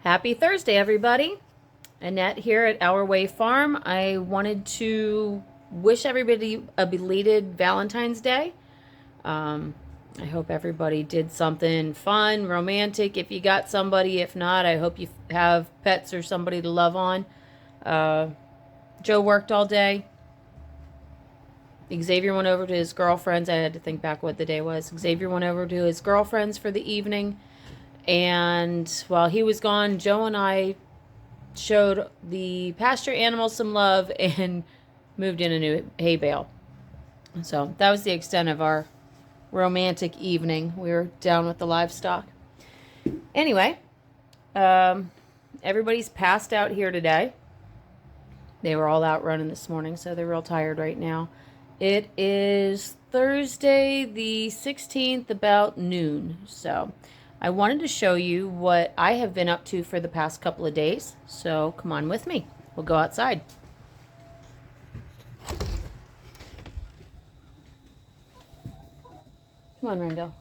Happy Thursday, everybody. Annette here at Our Way Farm. I wanted to wish everybody a belated Valentine's Day. Um, I hope everybody did something fun, romantic. If you got somebody, if not, I hope you have pets or somebody to love on. Uh, Joe worked all day. Xavier went over to his girlfriend's. I had to think back what the day was. Xavier went over to his girlfriend's for the evening. And while he was gone, Joe and I showed the pasture animals some love and moved in a new hay bale. So that was the extent of our romantic evening. We were down with the livestock. Anyway, everybody's passed out here today. They were all out running this morning, so they're real tired right now. It is Thursday the 16th, about noon. So I wanted to show you what I have been up to for the past couple of days. So come on with me. We'll go outside. Come on, Ringo.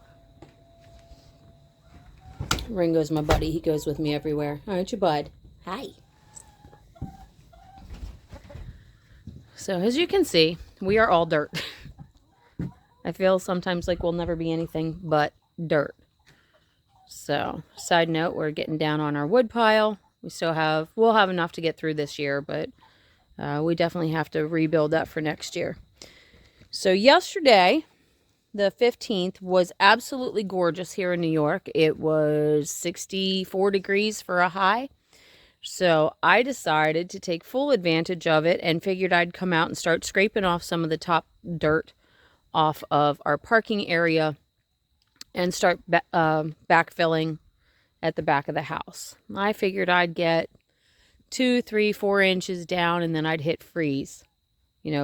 Ringo's my buddy. He goes with me everywhere. Aren't you, bud? Hi. So as you can see, we are all dirt. I feel sometimes like we'll never be anything but dirt. So, side note, we're getting down on our wood pile. We'll have enough to get through this year, but we definitely have to rebuild that for next year. So yesterday, the 15th, was absolutely gorgeous here in New York. It was 64 degrees for a high. So I decided to take full advantage of it and figured I'd come out and start scraping off some of the top dirt off of our parking area and start backfilling at the back of the house. I figured I'd get 2, 3, 4 inches down and then I'd hit freeze,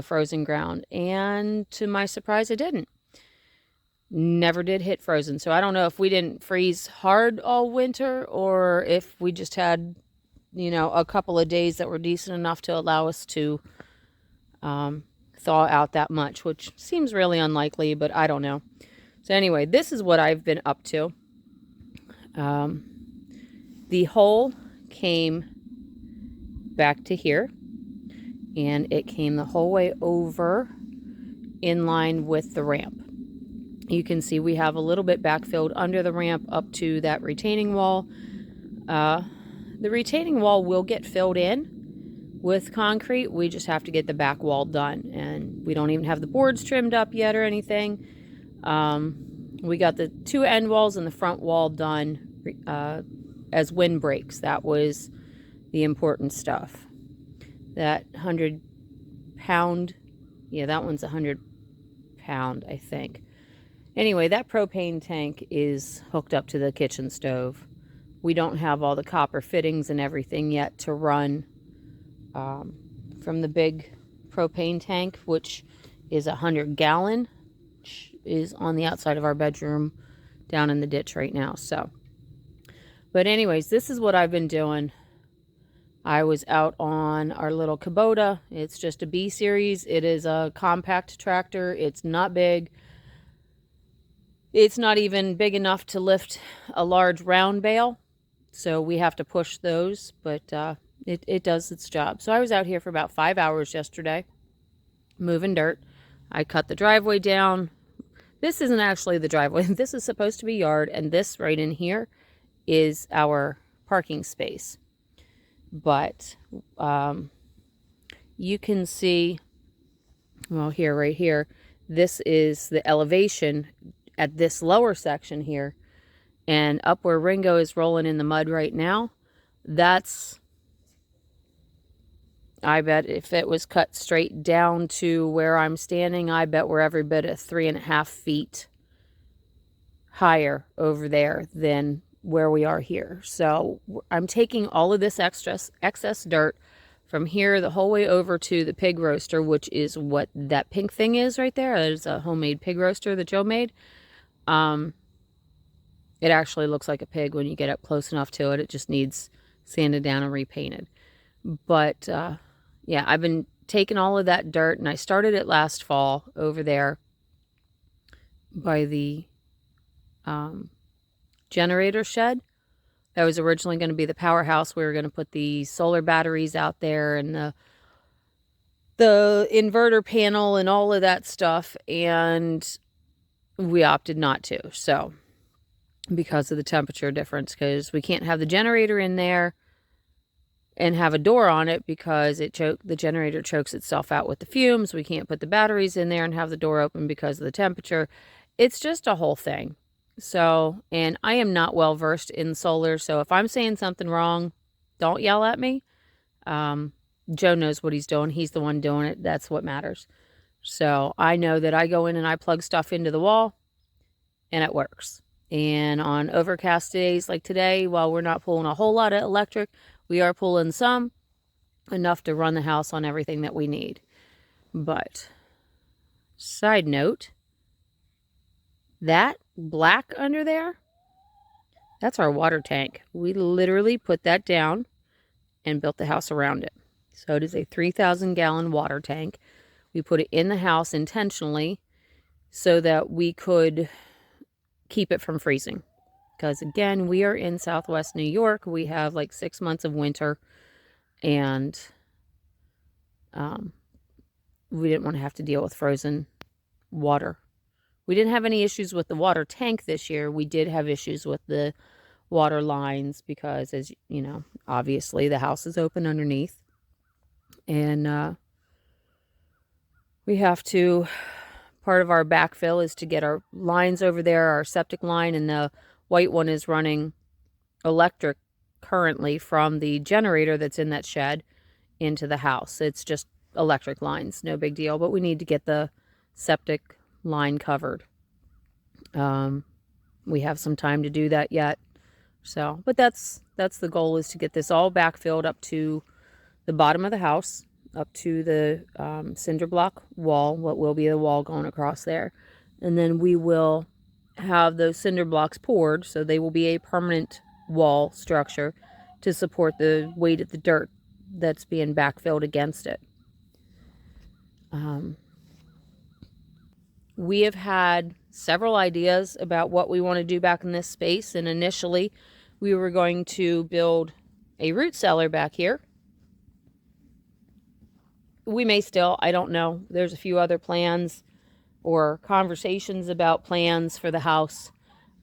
frozen ground. And to my surprise, I didn't. Never did hit frozen. So I don't know if we didn't freeze hard all winter or if we just had, a couple of days that were decent enough to allow us to thaw out that much, which seems really unlikely, but I don't know. So anyway, this is what I've been up to. The hole came back to here, and it came the whole way over in line with the ramp. You can see we have a little bit backfilled under the ramp up to that retaining wall. The retaining wall will get filled in with concrete. We just have to get the back wall done, and we don't even have the boards trimmed up yet or anything. We got the 2 end walls and the front wall done as windbreaks. That was the important stuff. That 100-pound, that one's 100-pound, I think. Anyway, that propane tank is hooked up to the kitchen stove. We don't have all the copper fittings and everything yet to run from the big propane tank, which is 100-gallon, which is on the outside of our bedroom down in the ditch right now. So, but anyways, this is what I've been doing. I was out on our little Kubota. It's just a B series. It is a compact tractor. It's not big. It's not even big enough to lift a large round bale. So we have to push those, but it does its job. So I was out here for about 5 hours yesterday, moving dirt. I cut the driveway down. This isn't actually the driveway. This is supposed to be yard, and this right in here is our parking space. But you can see, well, right here, this is the elevation at this lower section here. And up where Ringo is rolling in the mud right now, that's, I bet if it was cut straight down to where I'm standing, I bet we're every bit of 3.5 feet higher over there than where we are here. So I'm taking all of this excess dirt from here the whole way over to the pig roaster, which is what that pink thing is right there. That is a homemade pig roaster that Joe made. It actually looks like a pig when you get up close enough to it. It just needs sanded down and repainted. But, yeah, I've been taking all of that dirt, and I started it last fall over there by the generator shed. That was originally going to be the powerhouse. We were going to put the solar batteries out there and the inverter panel and all of that stuff, and we opted not to. So, because of the temperature difference, because we can't have the generator in there and have a door on it because the generator chokes itself out with the fumes. We can't put the batteries in there and have the door open because of the temperature. It's just a whole thing. So, and I am not well versed in solar, so if I'm saying something wrong, don't yell at me. Joe knows what he's doing. He's the one doing it. That's what matters. So I know that I go in and I plug stuff into the wall and it works. And on overcast days like today, while we're not pulling a whole lot of electric, we are pulling some, enough to run the house on everything that we need. But, side note, that black under there, that's our water tank. We literally put that down and built the house around it. So it is a 3,000 gallon water tank. We put it in the house intentionally so that we could keep it from freezing. Because again, we are in Southwest New York. We have like 6 months of winter, and we didn't want to have to deal with frozen water. We didn't have any issues with the water tank this year. We did have issues with the water lines because, as you know, obviously the house is open underneath. And we have to, part of our backfill is to get our lines over there, our septic line, and the white one is running electric currently from the generator that's in that shed into the house. It's just electric lines, no big deal, but we need to get the septic line covered. We have some time to do that yet. So, but that's the goal, is to get this all backfilled up to the bottom of the house, up to the cinder block wall, what will be the wall going across there. And then we will have those cinder blocks poured, so they will be a permanent wall structure to support the weight of the dirt that's being backfilled against it. We have had several ideas about what we want to do back in this space, and initially we were going to build a root cellar back here. We may still, I don't know. There's a few other plans or conversations about plans for the house.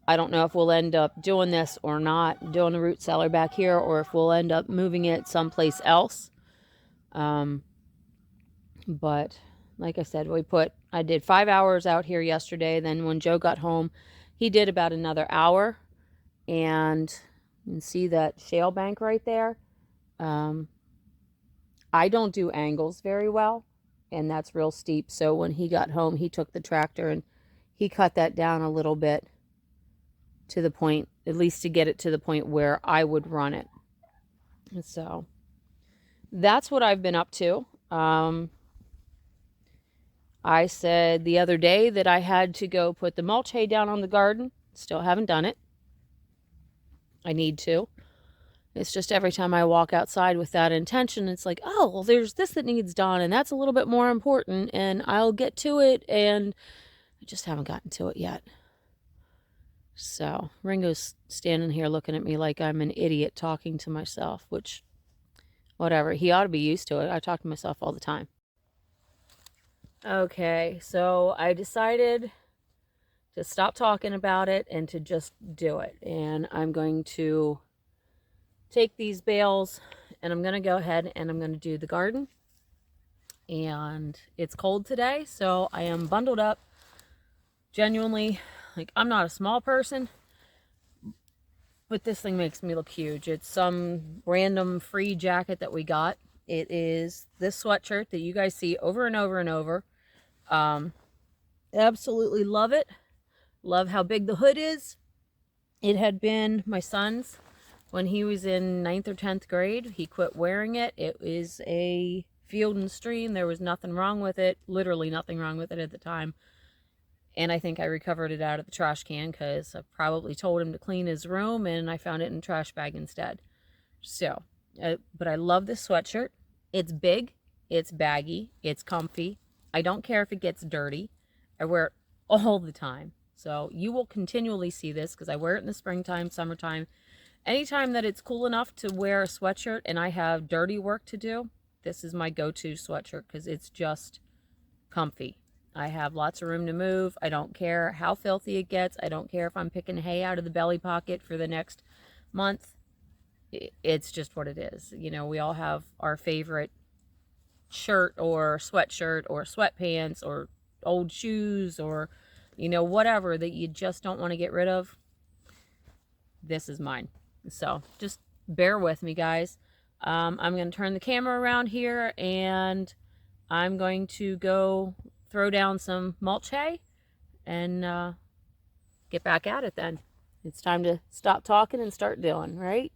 I don't know if we'll end up doing this or not, doing the root cellar back here, or if we'll end up moving it someplace else. But like I said, I did 5 hours out here yesterday. Then when Joe got home, he did about another hour. And you can see that shale bank right there. I don't do angles very well, and that's real steep. So when he got home, he took the tractor and he cut that down a little bit to the point, at least to get it to the point where I would run it. And so that's what I've been up to. I said the other day that I had to go put the mulch hay down on the garden. Still haven't done it. I need to. It's just every time I walk outside with that intention, it's like, oh, well, there's this that needs done, and that's a little bit more important, and I'll get to it, and I just haven't gotten to it yet. So Ringo's standing here looking at me like I'm an idiot talking to myself, which, whatever. He ought to be used to it. I talk to myself all the time. Okay, so I decided to stop talking about it and to just do it. And I'm going to take these bales and I'm going to go ahead and I'm going to do the garden. And it's cold today, so I am bundled up. Genuinely, like, I'm not a small person, but this thing makes me look huge. It's some random free jacket that we got. It is this sweatshirt that you guys see over and over and over. Absolutely love it. Love how big the hood is. It had been my son's when he was in 9th or 10th grade. He quit wearing it. It is a Field and Stream. There was nothing wrong with it. Literally nothing wrong with it at the time. And I think I recovered it out of the trash can because I probably told him to clean his room and I found it in a trash bag instead. So, but I love this sweatshirt. It's big, it's baggy, it's comfy. I don't care if it gets dirty. I wear it all the time. So you will continually see this because I wear it in the springtime, summertime, anytime that it's cool enough to wear a sweatshirt and I have dirty work to do, this is my go-to sweatshirt because it's just comfy. I have lots of room to move. I don't care how filthy it gets. I don't care if I'm picking hay out of the belly pocket for the next month. It's just what it is. You know, we all have our favorite shirt or sweatshirt or sweatpants or old shoes or, you know, whatever that you just don't want to get rid of. This is mine. So just bear with me, guys. I'm going to turn the camera around here and I'm going to go throw down some mulch hay and get back at it then. It's time to stop talking and start doing, right?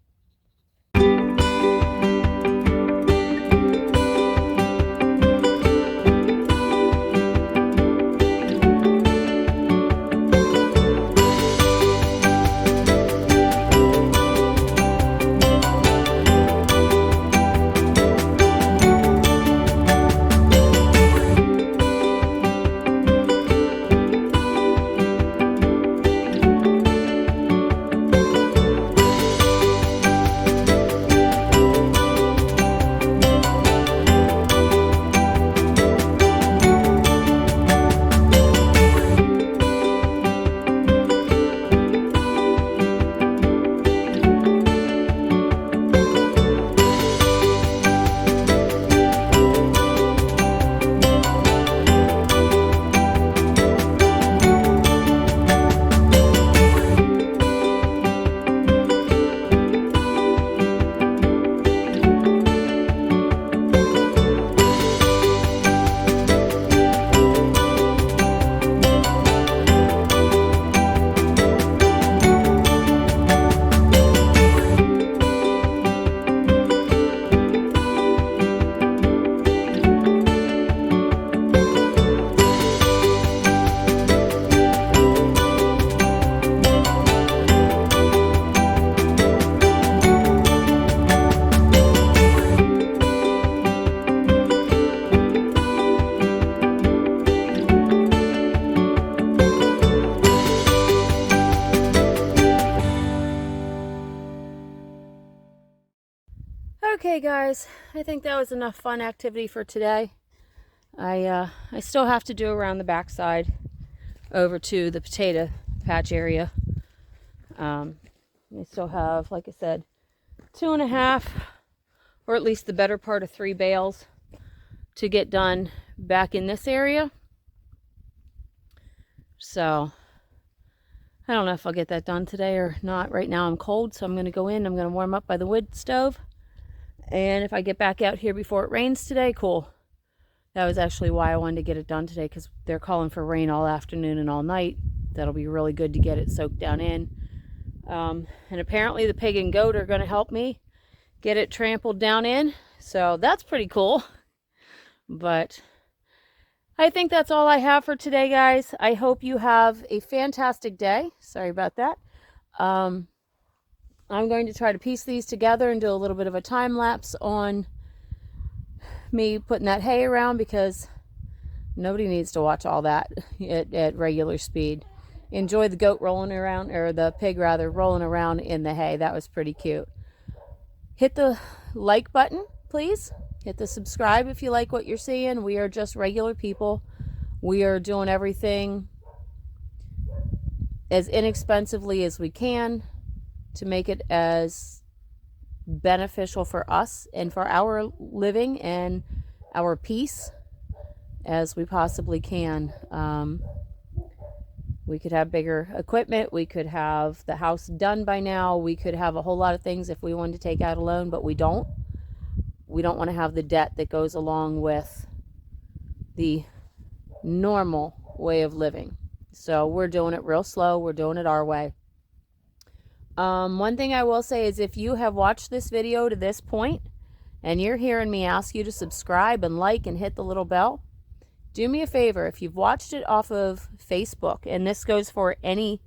Okay guys, I think that was enough fun activity for today. I still have to do around the backside over to the potato patch area. I still have, like I said, 2.5 or at least the better part of 3 bales to get done back in this area. So I don't know if I'll get that done today or not. Right now I'm cold, so I'm going to go in. I'm going to warm up by the wood stove. And if I get back out here before it rains today, cool. That was actually why I wanted to get it done today, because they're calling for rain all afternoon and all night. That'll be really good to get it soaked down in. And apparently the pig and goat are going to help me get it trampled down in. So that's pretty cool. But I think that's all I have for today, guys. I hope you have a fantastic day. Sorry about that. I'm going to try to piece these together and do a little bit of a time lapse on me putting that hay around, because nobody needs to watch all that at regular speed. Enjoy the goat rolling around, or the pig rather, rolling around in the hay. That was pretty cute. Hit the like button, please. Hit the subscribe if you like what you're seeing. We are just regular people. We are doing everything as inexpensively as we can to make it as beneficial for us and for our living and our peace as we possibly can. We could have bigger equipment. We could have the house done by now. We could have a whole lot of things if we wanted to take out a loan, but we don't. We don't want to have the debt that goes along with the normal way of living. So we're doing it real slow. We're doing it our way. One thing I will say is, if you have watched this video to this point and you're hearing me ask you to subscribe and like and hit the little bell, do me a favor. If you've watched it off of Facebook, and this goes for anybody,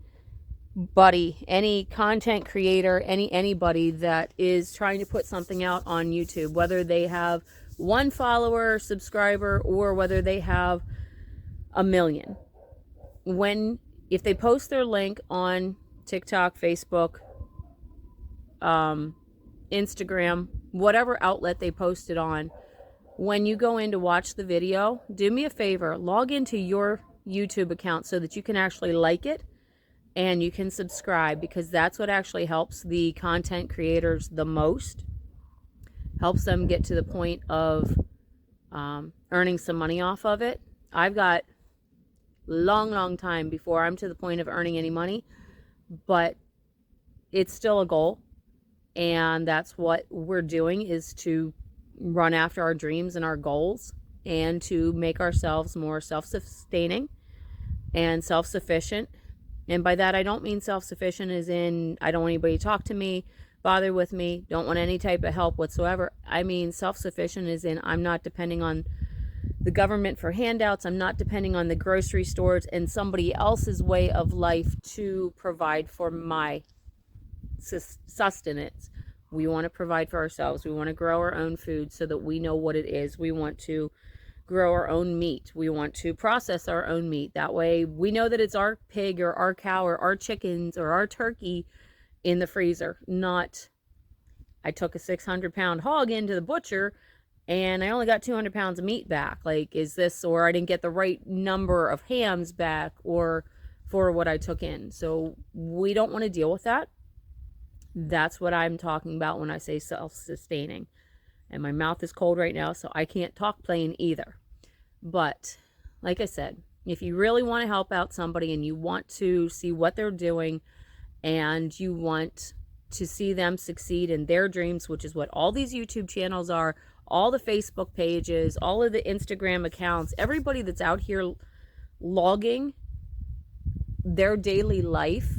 any content creator, anybody that is trying to put something out on YouTube, whether they have 1 follower, subscriber, or whether they have 1 million. If they post their link on TikTok, Facebook, Instagram, whatever outlet they post it on, when you go in to watch the video, do me a favor, log into your YouTube account so that you can actually like it and you can subscribe, because that's what actually helps the content creators the most. Helps them get to the point of earning some money off of it. I've got long time before I'm to the point of earning any money, but it's still a goal. And that's what we're doing, is to run after our dreams and our goals, and to make ourselves more self-sustaining and self-sufficient. And by that, I don't mean self-sufficient as in I don't want anybody to talk to me, bother with me, don't want any type of help whatsoever. I mean self-sufficient as in I'm not depending on the government for handouts. I'm not depending on the grocery stores and somebody else's way of life to provide for my sustenance. We want to provide for ourselves. We want to grow our own food so that we know what it is. We want to grow our own meat. We want to process our own meat. That way we know that it's our pig or our cow or our chickens or our turkey in the freezer. Not, I took a 600-pound hog into the butcher and I only got 200 pounds of meat back. Like, is this, or I didn't get the right number of hams back or for what I took in. So we don't want to deal with that. That's what I'm talking about when I say self-sustaining. And my mouth is cold right now, so I can't talk plain either. But like I said, if you really want to help out somebody and you want to see what they're doing and you want to see them succeed in their dreams, which is what all these YouTube channels are, all the Facebook pages, all of the Instagram accounts, everybody that's out here logging their daily life,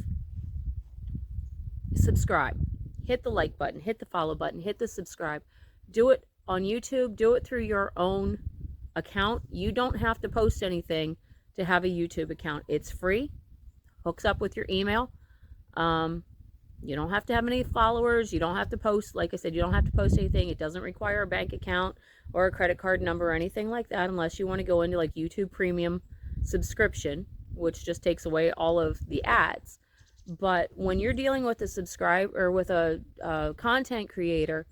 subscribe. Hit the like button, hit the follow button, hit the subscribe. Do it on YouTube, do it through your own account. You don't have to post anything to have a YouTube account. It's free, hooks up with your email. You don't have to have any followers. You don't have to post, like I said, you don't have to post anything. It doesn't require a bank account or a credit card number or anything like that, unless you want to go into like YouTube Premium subscription, which just takes away all of the ads. But when you're dealing with a subscriber or with a content creator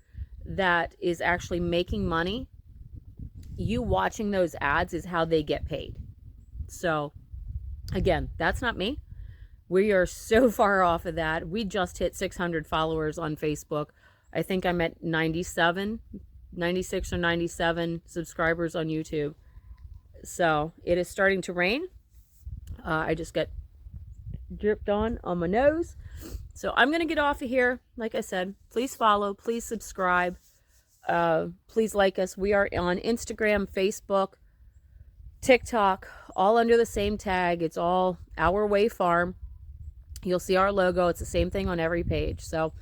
that is actually making money, you watching those ads is how they get paid. So again, that's not me. We are so far off of that. We just hit 600 followers on Facebook. I think I'm at 96 or 97 subscribers on YouTube. So it is starting to rain. I just got dripped on my nose. So I'm going to get off of here. Like I said, please follow, please subscribe, please like us. We are on Instagram, Facebook, TikTok, all under the same tag. It's all Our Way Farm. You'll see our logo. It's the same thing on every page. So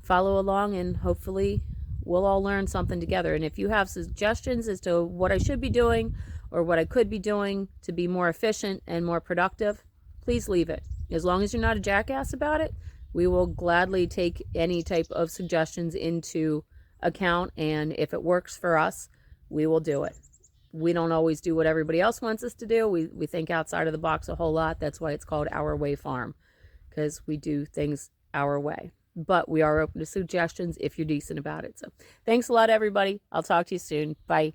follow along and hopefully we'll all learn something together. And if you have suggestions as to what I should be doing or what I could be doing to be more efficient and more productive, please leave it. As long as you're not a jackass about it, we will gladly take any type of suggestions into account. And if it works for us, we will do it. We don't always do what everybody else wants us to do. We think outside of the box a whole lot. That's why it's called Our Way Farm, because we do things our way. But we are open to suggestions if you're decent about it. So thanks a lot, everybody. I'll talk to you soon. Bye.